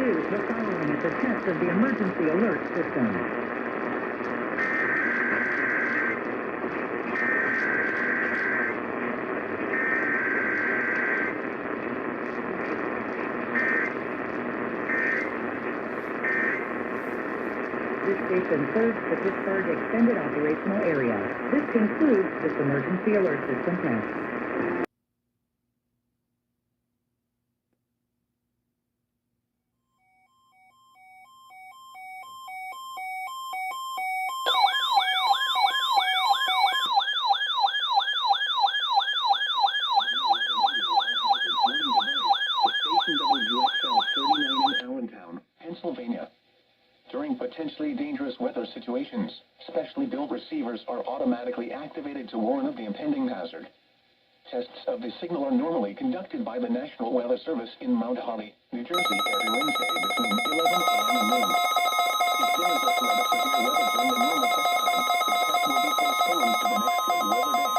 The following is a test of the emergency alert system. This station serves the Pittsburgh Extended Operational Area. This concludes this emergency alert system test. Pennsylvania. During potentially dangerous weather situations, specially built receivers are automatically activated to warn of the impending hazard. Tests of the signal are normally conducted by the National Weather Service in Mount Holly, New Jersey, every Wednesday between 11 a.m. and noon. If there is a threat of severe weather during the normal test time, the test will be postponed to the next good weather day.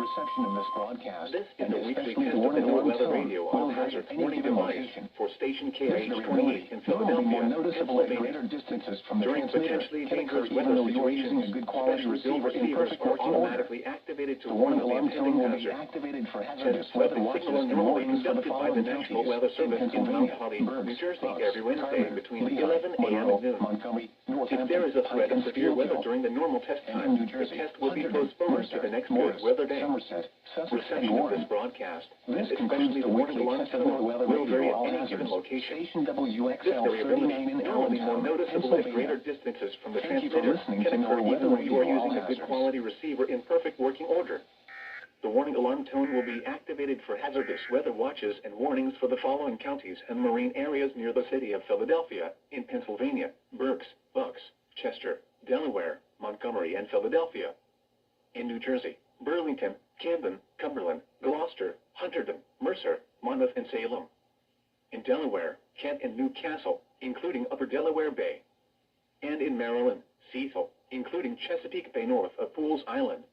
Reception of this broadcast, and especially the warning weather radio will hazard any given location for station KH28 in Philadelphia, more noticeable at greater distances from the transmitter. Potentially dangerous weather situations, a good quality receiver in receivers perfect are working order. automatically activated to The warn warning of the alarm impending tone will be hazard. activated for hazardous Tests of weather the watches signal are and normally warnings for the conducted by following the National counties: Weather Service in Mount Pennsylvania, Holly, Berks, New Jersey, Bucks, every Wednesday Carver, between Lehigh, 11 a.m. Monroe, and noon. Montgomery, If Northampton, there is a threat Pike, of severe weather Springfield, during the normal test and time, New the Jersey, test will be Huntington, postponed to Worcester, the next Morris, good weather day. Somerset, Sussex, and Reception of Warren. this broadcast, This and concludes especially the the warning weekly alarm test of the tone, weather will vary radio at all any hazards. given location. Station This WXL variability 39 in is normally more Allentown, noticeable at Pennsylvania. greater distances from the Thank you for transmitter listening can to occur North even when you are Radio All using a good Hazards. quality receiver in perfect working order. The warning alarm tone will be activated for hazardous weather watches and warnings for the following counties and marine areas near the city of Philadelphia in Pennsylvania: Berks, Bucks, Chester, Delaware, Montgomery, and Philadelphia. In New Jersey: Burlington, Camden, Cumberland, Gloucester, Hunterdon, Mercer, Monmouth, and Salem. In Delaware: Kent and Newcastle, including Upper Delaware Bay. And in Maryland: Cecil, including Chesapeake Bay north of Pools Island.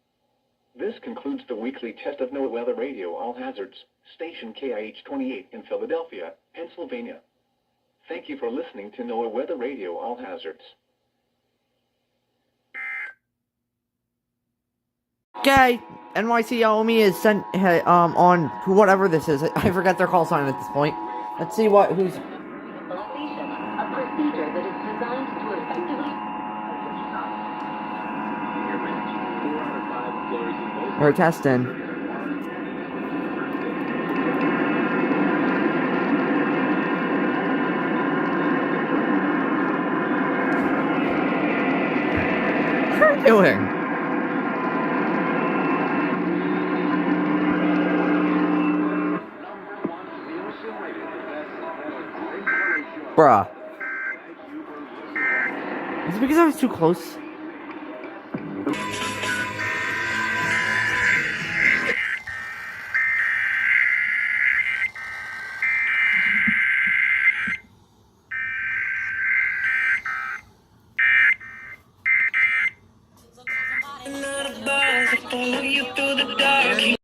This concludes the weekly test of NOAA Weather Radio All Hazards, station KIH-28 in Philadelphia, Pennsylvania. Thank you for listening to NOAA Weather Radio All Hazards. Okay, NYC Omi is sent on whatever this is. I forget their call sign at this point. Let's see who's. A procedure that is designed to effectively. We're testing. What are you doing? Bruh. Is it because I was too close? Follow you through the dark.